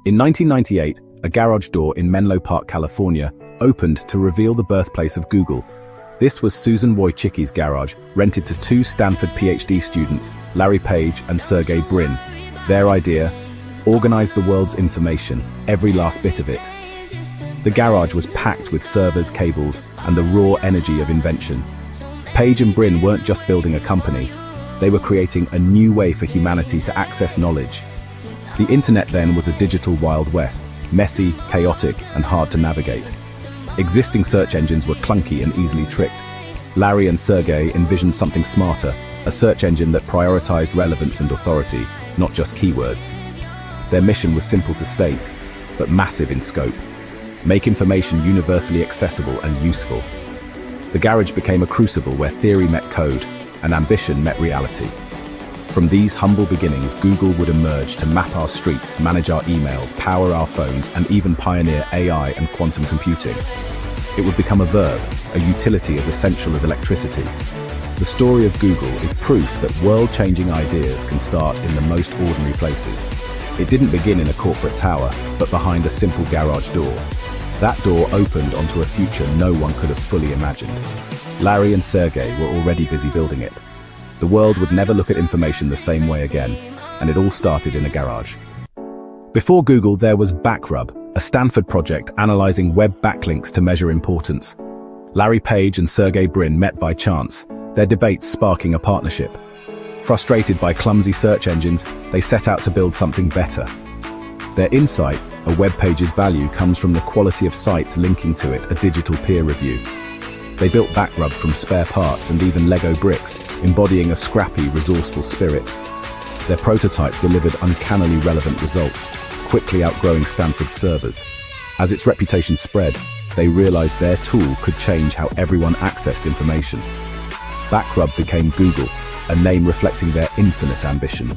In 1998, a garage door in Menlo Park, California, opened to reveal the birthplace of Google. This was Susan Wojcicki's garage, rented to two Stanford PhD students, Larry Page and Sergey Brin. Their idea? Organize the world's information, every last bit of it. The garage was packed with servers, cables, and the raw energy of invention. Page and Brin weren't just building a company, they were creating a new way for humanity to access knowledge. The internet then was a digital Wild West, messy, chaotic, and hard to navigate. Existing search engines were clunky and easily tricked. Larry and Sergey envisioned something smarter, a search engine that prioritized relevance and authority, not just keywords. Their mission was simple to state, but massive in scope. Make information universally accessible and useful. The garage became a crucible where theory met code and ambition met reality. From these humble beginnings, Google would emerge to map our streets, manage our emails, power our phones, and even pioneer AI and quantum computing. It would become a verb, a utility as essential as electricity. The story of Google is proof that world-changing ideas can start in the most ordinary places. It didn't begin in a corporate tower, but behind a simple garage door. That door opened onto a future no one could have fully imagined. Larry and Sergey were already busy building it. The world would never look at information the same way again, and it all started in a garage. Before Google, there was Backrub, a Stanford project analyzing web backlinks to measure importance. Larry Page and Sergey Brin met by chance, their debates sparking a partnership. Frustrated by clumsy search engines, they set out to build something better. Their insight, a web page's value, comes from the quality of sites linking to it, a digital peer review. They built Backrub from spare parts and even Lego bricks, embodying a scrappy, resourceful spirit. Their prototype delivered uncannily relevant results, quickly outgrowing Stanford's servers. As its reputation spread, they realized their tool could change how everyone accessed information. Backrub became Google, a name reflecting their infinite ambition.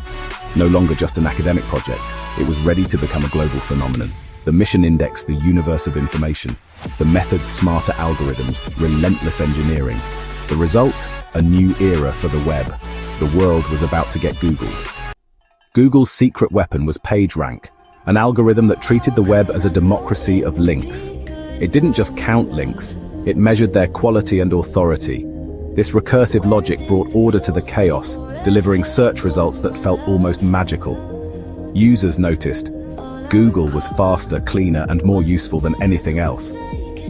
No longer just an academic project, it was ready to become a global phenomenon. The mission indexed the universe of information. The methods, smarter algorithms, relentless engineering. The result? A new era for the web. The world was about to get Googled. Google's secret weapon was PageRank, an algorithm that treated the web as a democracy of links. It didn't just count links, it measured their quality and authority. This recursive logic brought order to the chaos, delivering search results that felt almost magical. Users noticed Google was faster, cleaner, and more useful than anything else.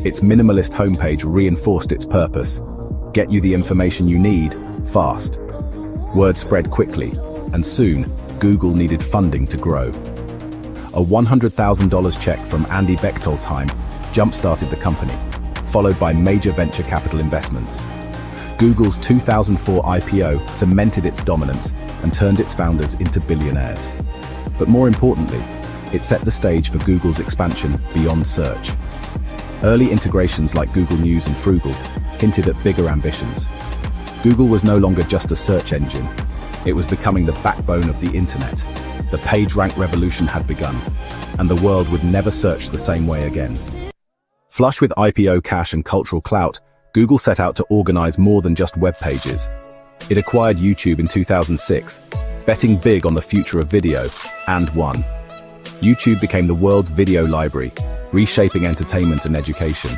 Its minimalist homepage reinforced its purpose. Get you the information you need, fast. Word spread quickly, and soon, Google needed funding to grow. A $100,000 check from Andy Bechtolsheim jump-started the company, followed by major venture capital investments. Google's 2004 IPO cemented its dominance and turned its founders into billionaires. But more importantly, it set the stage for Google's expansion beyond search. Early integrations like Google News and Frugal hinted at bigger ambitions. Google was no longer just a search engine. It was becoming the backbone of the internet. The PageRank revolution had begun, and the world would never search the same way again. Flush with IPO cash and cultural clout, Google set out to organize more than just web pages. It acquired YouTube in 2006, betting big on the future of video, and won. YouTube became the world's video library, reshaping entertainment and education.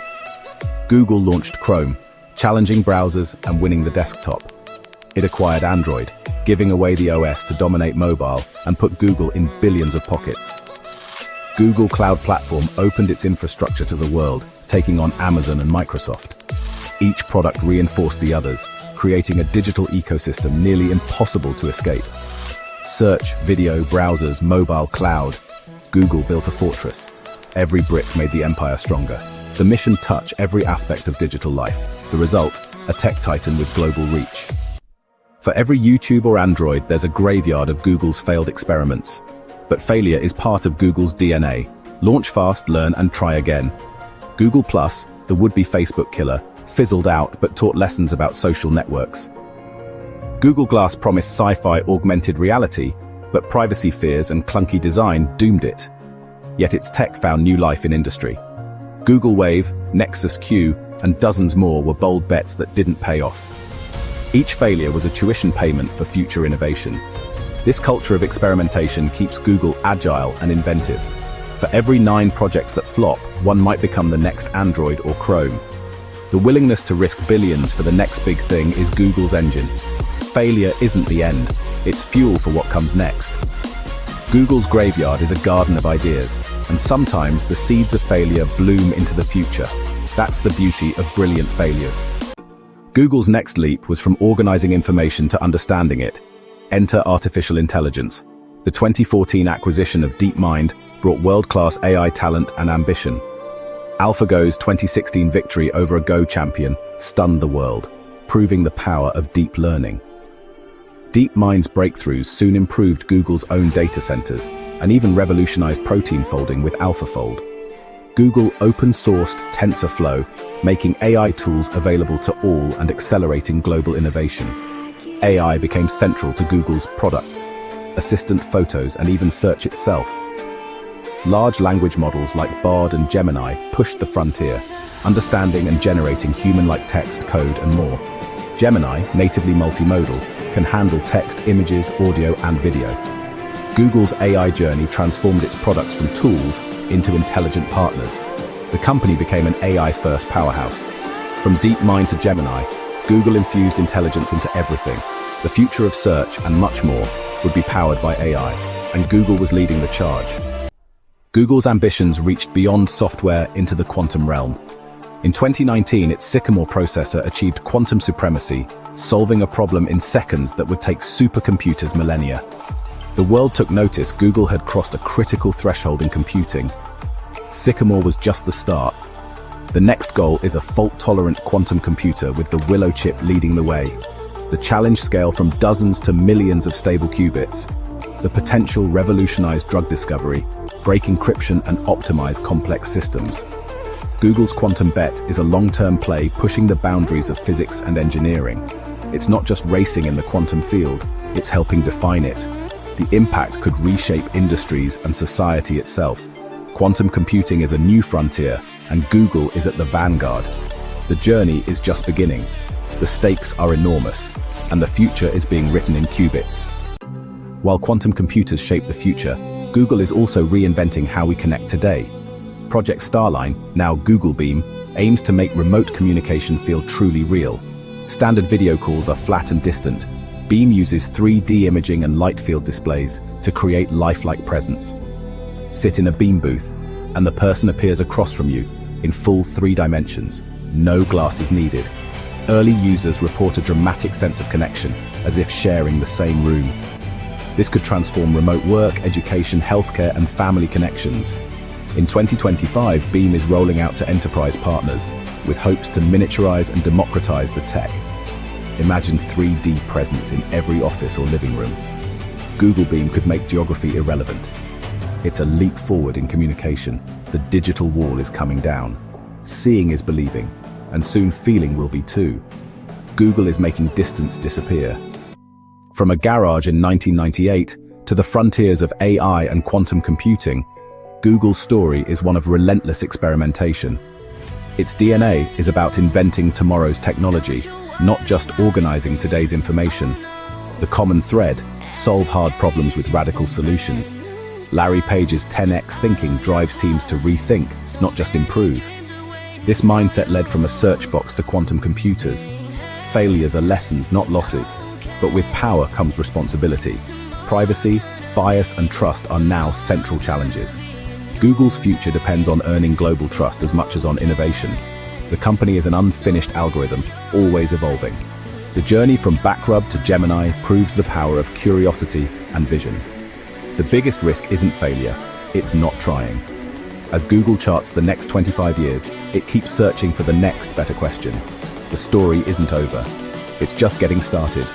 Google launched Chrome, challenging browsers and winning the desktop. It acquired Android, giving away the OS to dominate mobile and put Google in billions of pockets. Google Cloud Platform opened its infrastructure to the world, taking on Amazon and Microsoft. Each product reinforced the others, creating a digital ecosystem nearly impossible to escape. Search, video, browsers, mobile, cloud. Google built a fortress. Every brick made the empire stronger. The mission touched every aspect of digital life. The result, a tech titan with global reach. For every YouTube or Android, there's a graveyard of Google's failed experiments. But failure is part of Google's DNA. Launch fast, learn, and try again. Google+, the would-be Facebook killer, fizzled out but taught lessons about social networks. Google Glass promised sci-fi augmented reality, but privacy fears and clunky design doomed it. Yet its tech found new life in industry. Google Wave, Nexus Q, and dozens more were bold bets that didn't pay off. Each failure was a tuition payment for future innovation. This culture of experimentation keeps Google agile and inventive. For every 9 projects that flop, one might become the next Android or Chrome. The willingness to risk billions for the next big thing is Google's engine. Failure isn't the end, it's fuel for what comes next. Google's graveyard is a garden of ideas, and sometimes the seeds of failure bloom into the future. That's the beauty of brilliant failures. Google's next leap was from organizing information to understanding it. Enter artificial intelligence. The 2014 acquisition of DeepMind brought world-class AI talent and ambition. AlphaGo's 2016 victory over a Go champion stunned the world, proving the power of deep learning. DeepMind's breakthroughs soon improved Google's own data centers and even revolutionized protein folding with AlphaFold. Google open-sourced TensorFlow, making AI tools available to all and accelerating global innovation. AI became central to Google's products, Assistant, Photos, and even search itself. Large language models like Bard and Gemini pushed the frontier, understanding and generating human-like text, code, and more. Gemini, natively multimodal, can handle text, images, audio, and video. Google's AI journey transformed its products from tools into intelligent partners. The company became an AI-first powerhouse. From DeepMind to Gemini, Google infused intelligence into everything. The future of search and much more would be powered by AI, and Google was leading the charge. Google's ambitions reached beyond software into the quantum realm. In 2019, its Sycamore processor achieved quantum supremacy, solving a problem in seconds that would take supercomputers millennia. The world took notice Google had crossed a critical threshold in computing. Sycamore was just the start. The next goal is a fault-tolerant quantum computer with the Willow chip leading the way. The challenge scaled from dozens to millions of stable qubits. The potential revolutionized drug discovery, break encryption, and optimize complex systems. Google's quantum bet is a long-term play pushing the boundaries of physics and engineering. It's not just racing in the quantum field, it's helping define it. The impact could reshape industries and society itself. Quantum computing is a new frontier, and Google is at the vanguard. The journey is just beginning. The stakes are enormous, and the future is being written in qubits. While quantum computers shape the future, Google is also reinventing how we connect today. Project Starline, now Google Beam, aims to make remote communication feel truly real. Standard video calls are flat and distant. Beam uses 3D imaging and light field displays to create lifelike presence. Sit in a Beam booth, and the person appears across from you in full 3 dimensions. No glasses needed. Early users report a dramatic sense of connection, as if sharing the same room. This could transform remote work, education, healthcare, and family connections. In 2025, Beam is rolling out to enterprise partners, with hopes to miniaturize and democratize the tech. Imagine 3D presence in every office or living room. Google Beam could make geography irrelevant. It's a leap forward in communication. The digital wall is coming down. Seeing is believing, and soon feeling will be too. Google is making distance disappear. From a garage in 1998 to the frontiers of AI and quantum computing, Google's story is one of relentless experimentation. Its DNA is about inventing tomorrow's technology, not just organizing today's information. The common thread: solve hard problems with radical solutions. Larry Page's 10x thinking drives teams to rethink, not just improve. This mindset led from a search box to quantum computers. Failures are lessons, not losses. But with power comes responsibility. Privacy, bias, and trust are now central challenges. Google's future depends on earning global trust as much as on innovation. The company is an unfinished algorithm, always evolving. The journey from Backrub to Gemini proves the power of curiosity and vision. The biggest risk isn't failure, it's not trying. As Google charts the next 25 years, it keeps searching for the next better question. The story isn't over. It's just getting started.